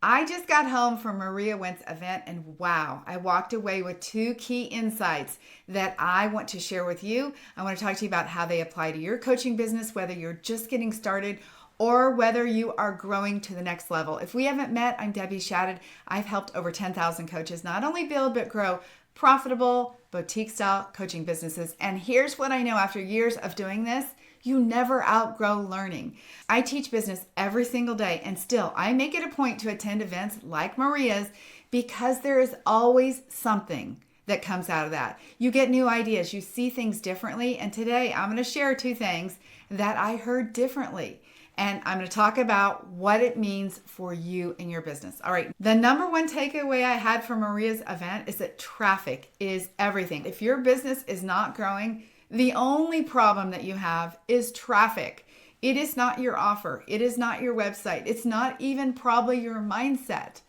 I just got home from Maria Wendt's event and wow, I walked away with two key insights that I want to share with you. I want to talk to you about how they apply to your coaching business, whether you're just getting started or whether you are growing to the next level. If we haven't met, I'm Debbie Shadid. I've helped over 10,000 coaches not only build but grow profitable boutique style coaching businesses. And here's what I know after years of doing this. You never outgrow learning. I teach business every single day, and still, I make it a point to attend events like Maria's because there is always something that comes out of that. You get new ideas, you see things differently, and today I'm going to share two things that I heard differently. And I'm going to talk about what it means for you and your business. All right. The number one takeaway I had from Maria's event is that traffic is everything. If your business is not growing, the only problem that you have is traffic. It is not your offer. It is not your website. It's not even probably your mindset.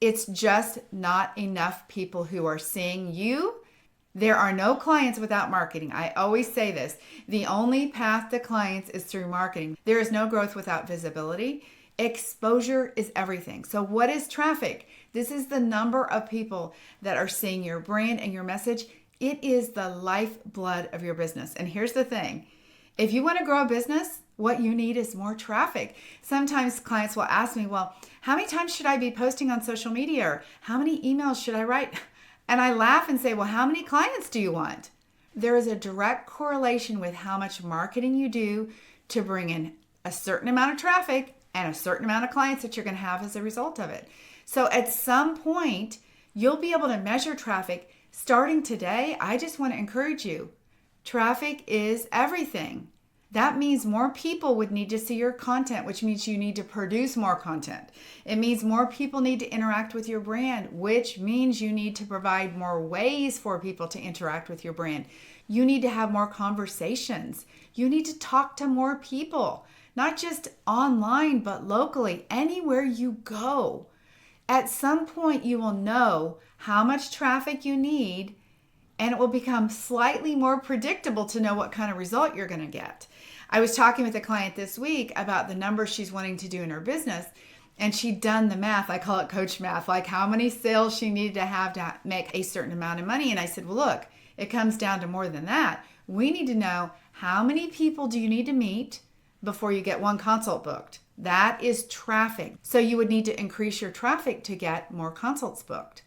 It's just not enough people who are seeing you. There are no clients without marketing. I always say this. The only path to clients is through marketing. There is no growth without visibility. Exposure is everything. So what is traffic? This is the number of people that are seeing your brand and your message. It is the lifeblood of your business. And here's the thing. If you want to grow a business, what you need is more traffic. Sometimes clients will ask me, well, how many times should I be posting on social media? Or how many emails should I write? And I laugh and say, well, how many clients do you want? There is a direct correlation with how much marketing you do to bring in a certain amount of traffic and a certain amount of clients that you're going to have as a result of it. So at some point, you'll be able to measure traffic. Starting today, I just want to encourage you. Traffic is everything. That means more people would need to see your content, which means you need to produce more content. It means more people need to interact with your brand, which means you need to provide more ways for people to interact with your brand. You need to have more conversations. You need to talk to more people, not just online, but locally, anywhere you go. At some point, you will know how much traffic you need, and it will become slightly more predictable to know what kind of result you're going to get. I was talking with a client this week about the numbers she's wanting to do in her business, and she'd done the math. I call it coach math, like how many sales she needed to have to make a certain amount of money. And I said, well, look, it comes down to more than that. We need to know how many people do you need to meet before you get one consult booked. That is traffic. So you would need to increase your traffic to get more consults booked.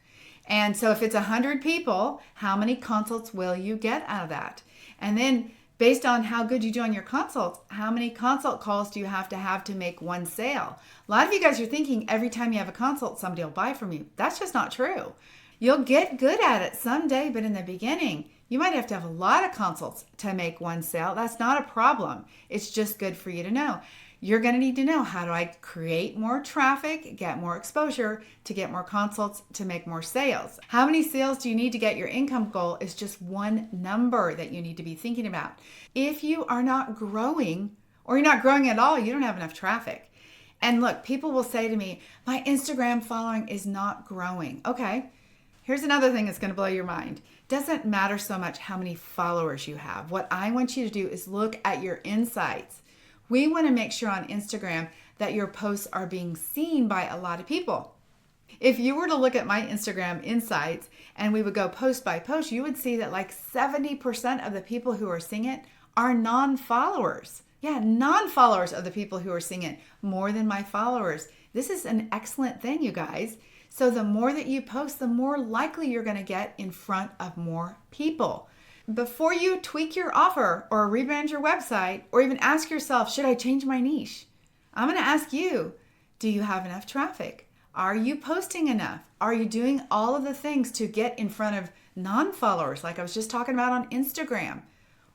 And so if it's 100 people, how many consults will you get out of that? And then based on how good you do on your consults, how many consult calls do you have to make one sale? A lot of you guys are thinking every time you have a consult, somebody will buy from you. That's just not true. You'll get good at it someday, but in the beginning, you might have to have a lot of consults to make one sale. That's not a problem. It's just good for you to know. You're going to need to know, how do I create more traffic, get more exposure, to get more consults, to make more sales? How many sales do you need to get your income goal is just one number that you need to be thinking about. If you are not growing, or you're not growing at all, you don't have enough traffic. And look, people will say to me, my Instagram following is not growing. Okay, here's another thing that's going to blow your mind. Doesn't matter so much how many followers you have. What I want you to do is look at your insights. We want to make sure on Instagram that your posts are being seen by a lot of people. If you were to look at my Instagram insights and we would go post by post, you would see that like 70% of the people who are seeing it are non-followers. Yeah, non-followers of the people who are seeing it, more than my followers. This is an excellent thing, you guys. So the more that you post, the more likely you're going to get in front of more people. Before you tweak your offer or rebrand your website, or even ask yourself, should I change my niche? I'm going to ask you, do you have enough traffic? Are you posting enough? Are you doing all of the things to get in front of non-followers, like I was just talking about on Instagram?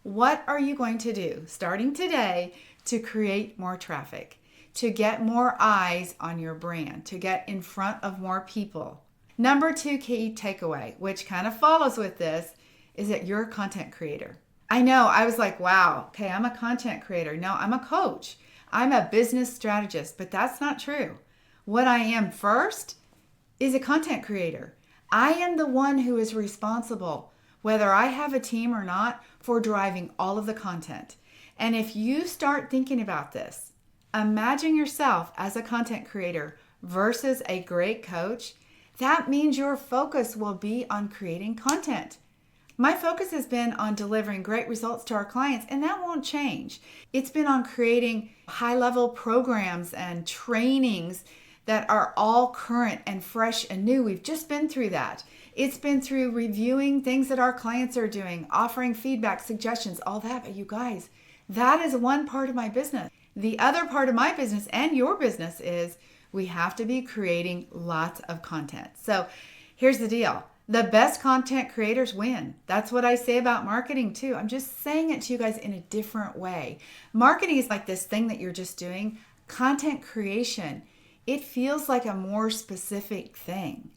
What are you going to do starting today to create more traffic, to get more eyes on your brand, to get in front of more people? Number 2 key takeaway, which kind of follows with this, is that you're a content creator. I know, I was like, wow, okay, I'm a content creator. No, I'm a coach. I'm a business strategist, but that's not true. What I am first is a content creator. I am the one who is responsible, whether I have a team or not, for driving all of the content. And if you start thinking about this, imagine yourself as a content creator versus a great coach, that means your focus will be on creating content. My focus has been on delivering great results to our clients, and that won't change. It's been on creating high-level programs and trainings that are all current and fresh and new. We've just been through that. It's been through reviewing things that our clients are doing, offering feedback, suggestions, all that. But you guys, that is one part of my business. The other part of my business and your business is we have to be creating lots of content. So here's the deal. The best content creators win. That's what I say about marketing too. I'm just saying it to you guys in a different way. Marketing is like this thing that you're just doing. Content creation, it feels like a more specific thing.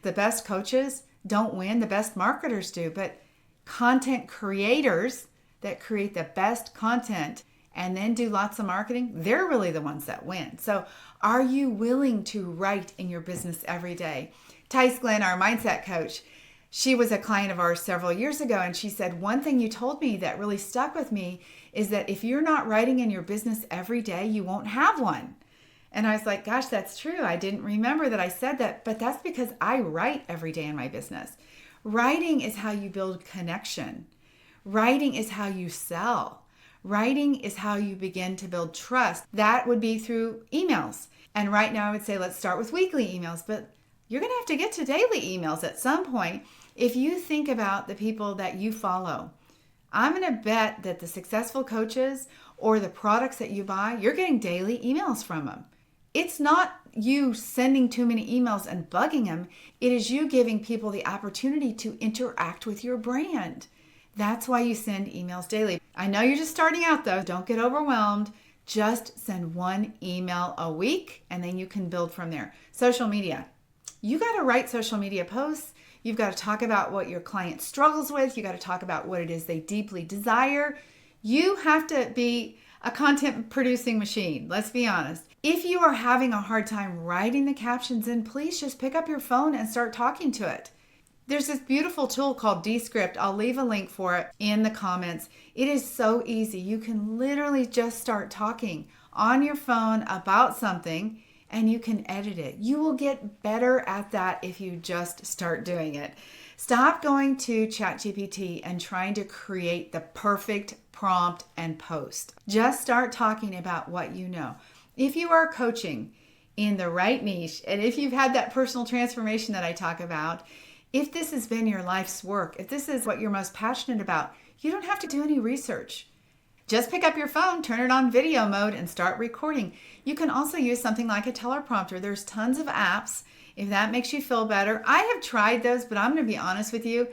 The best coaches don't win, the best marketers do, but content creators that create the best content and then do lots of marketing, they're really the ones that win. So are you willing to write in your business every day? Tice Glenn, our mindset coach, she was a client of ours several years ago, and she said, one thing you told me that really stuck with me is that if you're not writing in your business every day, you won't have one. And I was like, gosh, that's true. I didn't remember that I said that, but that's because I write every day in my business. Writing is how you build connection. Writing is how you sell. Writing is how you begin to build trust. That would be through emails. And right now I would say, let's start with weekly emails, but you're going to have to get to daily emails at some point. If you think about the people that you follow, I'm going to bet that the successful coaches or the products that you buy, you're getting daily emails from them. It's not you sending too many emails and bugging them. It is you giving people the opportunity to interact with your brand. That's why you send emails daily. I know you're just starting out though. Don't get overwhelmed. Just send one email a week and then you can build from there. Social media. You got to write social media posts. You've got to talk about what your client struggles with. You got to talk about what it is they deeply desire. You have to be a content producing machine. Let's be honest. If you are having a hard time writing the captions in, please just pick up your phone and start talking to it. There's this beautiful tool called Descript. I'll leave a link for it in the comments. It is so easy. You can literally just start talking on your phone about something and you can edit it. You will get better at that if you just start doing it. Stop going to ChatGPT and trying to create the perfect prompt and post. Just start talking about what you know. If you are coaching in the right niche, and if you've had that personal transformation that I talk about, if this has been your life's work, if this is what you're most passionate about, you don't have to do any research. Just pick up your phone, turn it on video mode, and start recording. You can also use something like a teleprompter. There's tons of apps if that makes you feel better. I have tried those, but I'm going to be honest with you.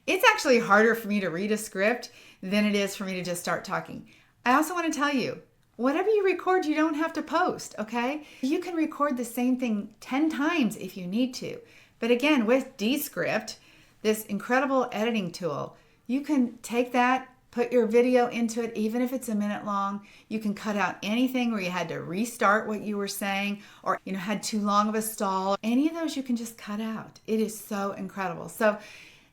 It's actually harder for me to read a script than it is for me to just start talking. I also want to tell you, whatever you record, you don't have to post, okay? You can record the same thing 10 times if you need to. But again, with Descript, this incredible editing tool, you can take that, put your video into it, even if it's a minute long. You can cut out anything where you had to restart what you were saying or had too long of a stall. Any of those you can just cut out. It is so incredible. So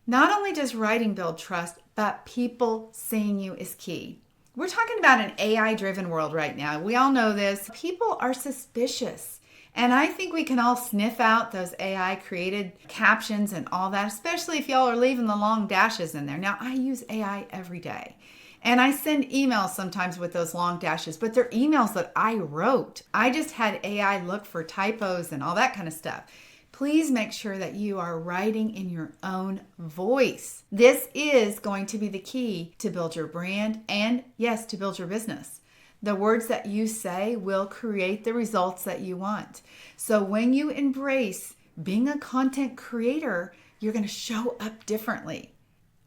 not only does writing build trust, but people seeing you is key. We're talking about an AI-driven world right now. We all know this. People are suspicious. And I think we can all sniff out those AI-created captions and all that, especially if y'all are leaving the long dashes in there. Now, I use AI every day. And I send emails sometimes with those long dashes, but they're emails that I wrote. I just had AI look for typos and all that kind of stuff. Please make sure that you are writing in your own voice. This is going to be the key to build your brand and, yes, to build your business. The words that you say will create the results that you want. So when you embrace being a content creator, you're going to show up differently.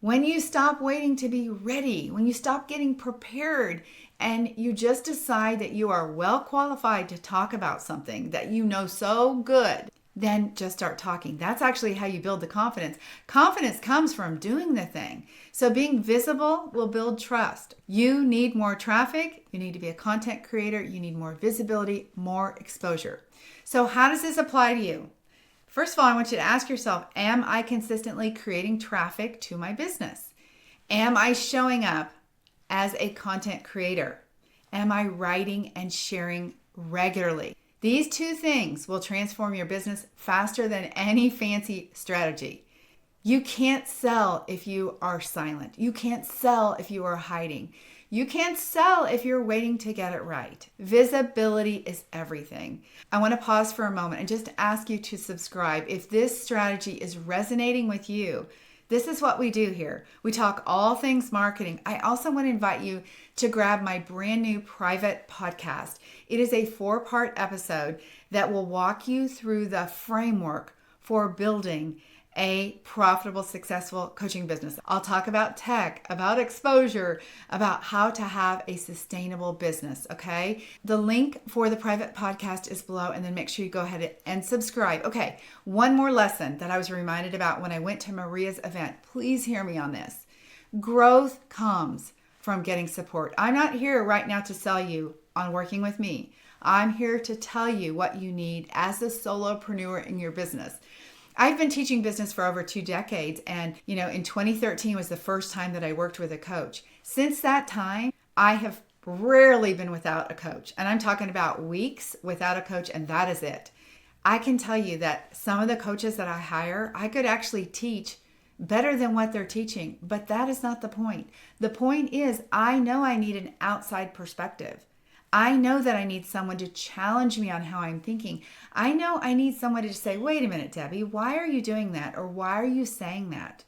When you stop waiting to be ready, when you stop getting prepared, and you just decide that you are well qualified to talk about something that you know so good, then just start talking. That's actually how you build the confidence. Confidence comes from doing the thing. So being visible will build trust. You need more traffic. You need to be a content creator. You need more visibility, more exposure. So how does this apply to you? First of all, I want you to ask yourself, am I consistently creating traffic to my business? Am I showing up as a content creator? Am I writing and sharing regularly? These two things will transform your business faster than any fancy strategy. You can't sell if you are silent. You can't sell if you are hiding. You can't sell if you're waiting to get it right. Visibility is everything. I want to pause for a moment and just ask you to subscribe. If this strategy is resonating with you, this is what we do here. We talk all things marketing. I also want to invite you to grab my brand new private podcast. It is a 4-part episode that will walk you through the framework for building a profitable, successful coaching business. I'll talk about tech, about exposure, about how to have a sustainable business, okay? The link for the private podcast is below, and then make sure you go ahead and subscribe. Okay, one more lesson that I was reminded about when I went to Maria's event. Please hear me on this. Growth comes from getting support. I'm not here right now to sell you on working with me. I'm here to tell you what you need as a solopreneur in your business. I've been teaching business for over 2 decades, and in 2013 was the first time that I worked with a coach. Since that time, I have rarely been without a coach, and I'm talking about weeks without a coach, and that is it. I can tell you that some of the coaches that I hire, I could actually teach better than what they're teaching, but that is not the point. The point is, I know I need an outside perspective. I know that I need someone to challenge me on how I'm thinking. I know I need someone to say, wait a minute, Debbie, why are you doing that? Or why are you saying that?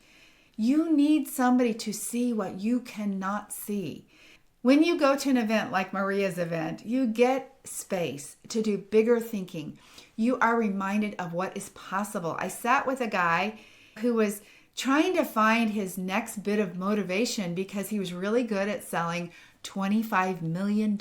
You need somebody to see what you cannot see. When you go to an event like Maria's event, you get space to do bigger thinking. You are reminded of what is possible. I sat with a guy who was trying to find his next bit of motivation because he was really good at selling $25 million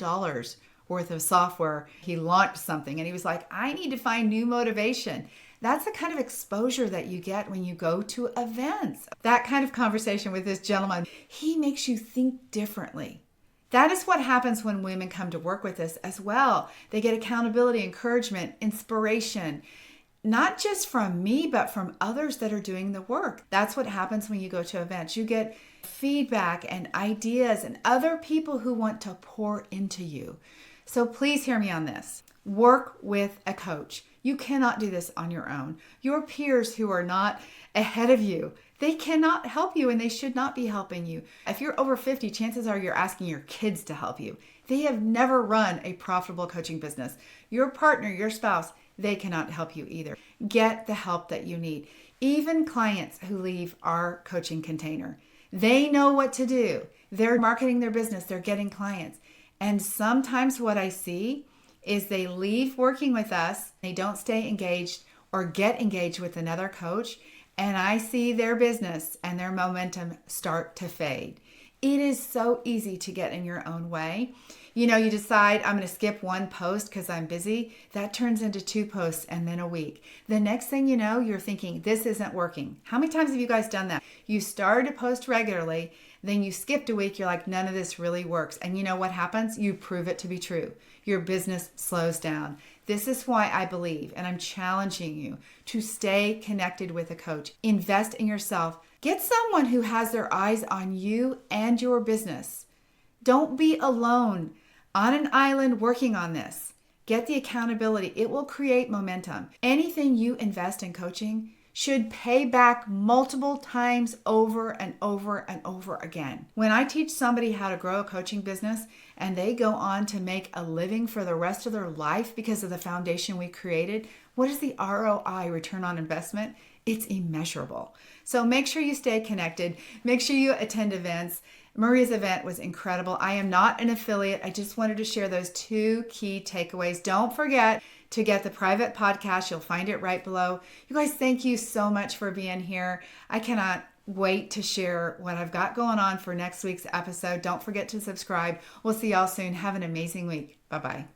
worth of software. He launched something and he was like, I need to find new motivation. That's the kind of exposure that you get when you go to events. That kind of conversation with this gentleman, he makes you think differently. That is what happens when women come to work with us as well. They get accountability, encouragement, inspiration, not just from me, but from others that are doing the work. That's what happens when you go to events. You get feedback and ideas and other people who want to pour into you. So please hear me on this. Work with a coach. You cannot do this on your own. Your peers who are not ahead of you, they cannot help you and they should not be helping you. If you're over 50, chances are you're asking your kids to help you. They have never run a profitable coaching business. Your partner, your spouse, they cannot help you either. Get the help that you need. Even clients who leave our coaching container, they know what to do. They're marketing their business. They're getting clients. And sometimes what I see is they leave working with us. They don't stay engaged or get engaged with another coach. And I see their business and their momentum start to fade. It is so easy to get in your own way. You decide I'm going to skip one post because I'm busy. That turns into 2 posts and then a week. The next thing you know, you're thinking, this isn't working. How many times have you guys done that? You started to post regularly, then you skipped a week. You're like, none of this really works. And you know what happens? You prove it to be true. Your business slows down. This is why I believe, and I'm challenging you to stay connected with a coach. Invest in yourself. Get someone who has their eyes on you and your business. Don't be alone on an island working on this. Get the accountability. It will create momentum. Anything you invest in coaching should pay back multiple times over and over and over again. When I teach somebody how to grow a coaching business and they go on to make a living for the rest of their life because of the foundation we created, what is the ROI, return on investment? It's immeasurable. So make sure you stay connected. Make sure you attend events. Maria's event was incredible. I am not an affiliate. I just wanted to share those 2 key takeaways. Don't forget to get the private podcast. You'll find it right below. You guys, thank you so much for being here. I cannot wait to share what I've got going on for next week's episode. Don't forget to subscribe. We'll see y'all soon. Have an amazing week. Bye-bye.